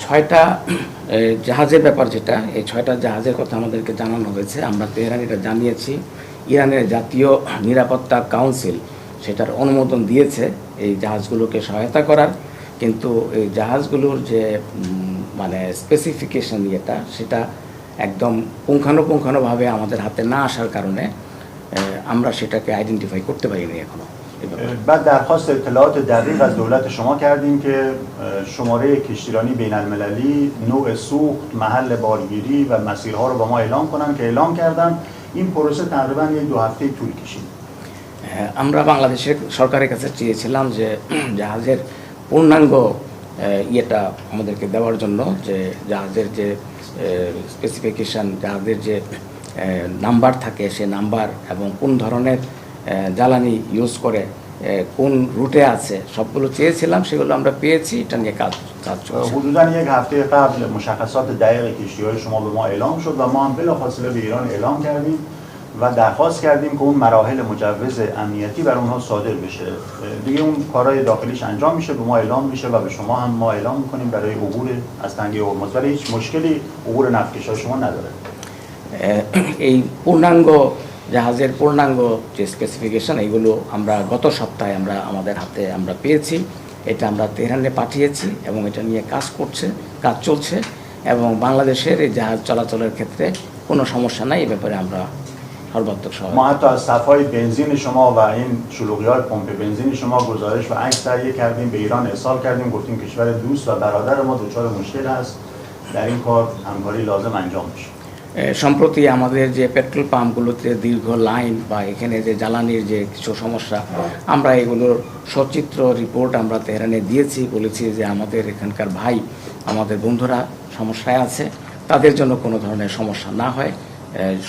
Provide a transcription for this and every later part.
ছয়টা জাহাজের ব্যাপার যেটা, এই 6টা জাহাজের কথা আমাদেরকে জানানো হয়েছে। আমরা তেহরান এটা জানিয়েছি। ইরানের জাতীয় নিরাপত্তা কাউন্সিল সেটার অনুমোদন দিয়েছে এই জাহাজগুলোকে সহায়তা করার, কিন্তু এই জাহাজগুলোর যে মানে স্পেসিফিকেশন ইয়েটা, সেটা একদম পুঙ্খানুপুঙ্খানুভাবে আমাদের হাতে না আসার কারণে আমরা সেটাকে আইডেন্টিফাই করতে পারিনি এখনো। بعد درخواست اطلاعات دقیق از دولت شما کردیم که شماره کشتیرانی بین المللی، نوع سوخت، محل بارگیری و مسیرها رو با ما اعلام کنن که اعلام کردن. این پروسه تقریبا 1-2 هفته طول کشید. আমরা বাংলাদেশের সরকারের কাছে চেয়েছিলাম যে জাহাজের পূর্ণাঙ্গ ইয়েটা আমাদেরকে দেওয়ার জন্য, যে জাহাজের যে স্পেসিফিকেশান, জাহাজের যে নাম্বার থাকে সে নাম্বার এবং কোন ধরনের জ্বালানি ইউজ করে, কোন রুটে আছে, সবগুলো চেয়েছিলাম। সেগুলো আমরা পেয়েছি। এটা নিয়ে কাজ চলছে। حدوداً 1 هفته قبل مشخصات دقیق کشتی‌های شما به ما اعلام شد و ما هم بلافاصله به ایران اعلام کردیم و درخواست کردیم که اون مراحل مجوز امنیتی بر اونها صادر بشه. دیگه اون کارهای داخلیش انجام میشه، به ما اعلام میشه و به شما هم ما اعلام میکنیم برای عبور از تنگه هرمز. ولی هیچ مشکلی عبور نفتکش‌های شما نداره. এই পূর্ণাঙ্গ জাহাজের পূর্ণাঙ্গ যে স্পেসিফিকেশন, এগুলো আমরা গত সপ্তাহে আমাদের হাতে আমরা পেয়েছি। এটা আমরা তেহরানে পাঠিয়েছি এবং এটা নিয়ে কাজ চলছে এবং বাংলাদেশের এই জাহাজ চলাচলের ক্ষেত্রে কোনো সমস্যা নাই। এই ব্যাপারে আমরা সর্বাত্মক সহায়তা। ما حتی از صفای بنزین شما و این شلوغی‌های پمپ بنزین شما گزارش و عکس تهیه کردیم، به ایران ارسال کردیم، گفتیم کشور دوست و برادر ما دچار مشکل است، در این کار همکاری لازم انجام بشه. সম্প্রতি আমাদের যে পেট্রোল পাম্পগুলোতে দীর্ঘ লাইন বা এখানে যে জ্বালানির যে কিছু সমস্যা, আমরা এগুলোর সচিত্র রিপোর্ট আমরা তেহরানে দিয়েছি। বলেছি যে আমাদের এখানকার ভাই, আমাদের বন্ধুরা সমস্যায় আছে, তাদের জন্য কোনো ধরনের সমস্যা না হয়,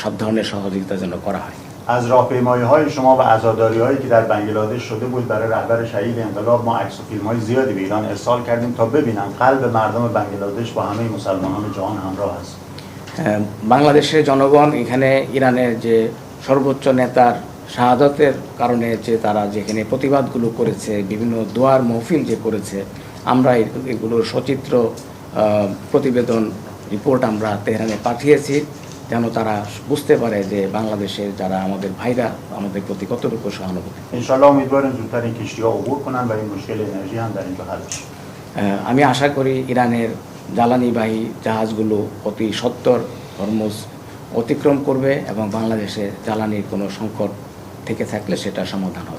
সব ধরনের সহযোগিতা যেন করা হয়। از راهپیمایی‌های شما و عزاداری‌هایی که در بنگلادش شده بود برای رهبر شهید انقلاب، ما عکس و فیلم‌های زیادی به ایران ارسال کردیم تا ببینن قلب مردم بنگلادش با همه مسلمانان جهان همراه است. বাংলাদেশের জনগণ এখানে ইরানের যে সর্বোচ্চ নেতার শাহাদাতের কারণে যে তারা যেখানে প্রতিবাদগুলো করেছে, বিভিন্ন দোয়ার মহফিল যে করেছে, আমরা এগুলোর সচিত্র প্রতিবেদন রিপোর্ট আমরা তেহরানে পাঠিয়েছি, যেন তারা বুঝতে পারে যে বাংলাদেশের যারা আমাদের ভাইরা আমাদের প্রতি কতটুকু সহানুভূতি। ইনশাআল্লাহ امیدواریم زودتر این کشتی‌ها عبور کنن و این مشکل انرژی هم در اینجا حل بشه. আমি আশা করি ইরানের জ্বালানিবাহী জাহাজগুলো অতি সত্বর হরমুজ অতিক্রম করবে এবং বাংলাদেশে জ্বালানির কোনো সংকট থেকে থাকলে সেটা সমাধান হবে।